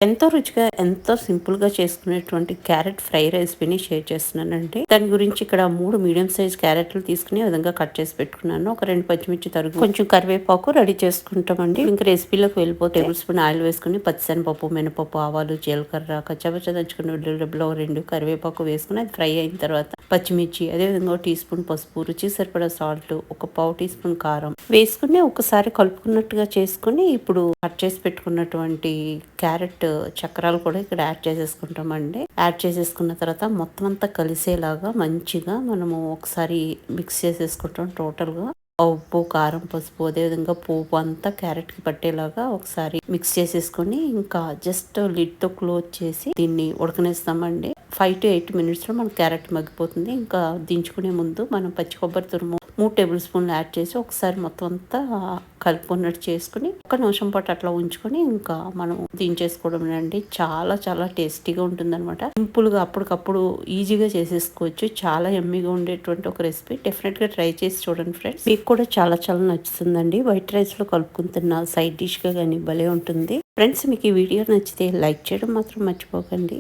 ఎంతో రుచిగా, ఎంతో సింపుల్‌గా చేసుకునేటువంటి క్యారెట్ ఫ్రై రెసిపీని షేర్ చేస్తున్నానండి. దాని గురించి ఇక్కడ 3 మీడియం సైజ్ క్యారెట్లు తీసుకొని, ఈ విధంగా కట్ చేసి పెట్టుకున్నాను. ఒక 2 పచ్చిమిర్చి తరుగు, కొంచెం కరివేపాకు రెడీ చేసుకుంటామండి. ఇంక రెసిపీలోకి వెళ్ళిపోతే టేబుల్ స్పూన్ ఆయిల్ వేసుకొని, పచ్చిశనగపప్పు, మినపప్పు, ఆవాలు, జీలకర్ర, కచ్చాపచ్చా దంచుకున్న వెల్లుల్లి రెబ్బలు 2, కరివేపాకు వేసుకొని అది ఫ్రై అయిన తర్వాత పచ్చిమిర్చి, అదేవిధంగా 1 టీ స్పూన్ పసుపు, రుచికి సరిపడా సాల్ట్, ఒక పావు టీ స్పూన్ కారం వేసుకుని ఒకసారి కలుపుకున్నట్టుగా చేసుకుని, ఇప్పుడు కట్ చేసి పెట్టుకున్నటువంటి క్యారెట్ చక్రాలు కూడా ఇక్కడ యాడ్ చేసేసుకుంటామండి. యాడ్ చేసేసుకున్న తర్వాత మొత్తం అంతా కలిసేలాగా మంచిగా మనము ఒకసారి మిక్స్ చేసేసుకుంటాం. టోటల్గా ఉప్పు, కారం, పసుపు, అదేవిధంగా పోపు అంతా క్యారెట్ కి పట్టేలాగా ఒకసారి మిక్స్ చేసేసుకొని ఇంకా జస్ట్ లిడ్ తో క్లోజ్ చేసి దీన్ని ఉడకనేస్తామండి. 5 to 8 minutes లో మన క్యారెట్ మగ్గిపోతుంది. ఇంకా దించుకునే ముందు మనం పచ్చి కొబ్బరి తురుము 3 టేబుల్ స్పూన్లు యాడ్ చేసి ఒకసారి మొత్తం అంతా కలుపుకున్నట్టు చేసుకుని 1 నిమిషం పాటు అట్లా ఉంచుకొని ఇంకా మనం దించేసుకోవడం అండి. చాలా చాలా టేస్టీగా ఉంటుందన్నమాట. సింపుల్గా అప్పటికప్పుడు ఈజీగా చేసేసుకోవచ్చు. చాలా ఎమ్మీగా ఉండేటువంటి ఒక రెసిపీ. డెఫినెట్గా ట్రై చేసి చూడండి ఫ్రెండ్స్. మీకు కూడా చాలా చాలా నచ్చుతుందండి. వైట్ రైస్లో కలుపుకుని తిన్న సైడ్ డిష్గా కానీ భలే ఉంటుంది. ఫ్రెండ్స్, మీకు ఈ వీడియో నచ్చితే లైక్ చేయడం మాత్రం మర్చిపోకండి.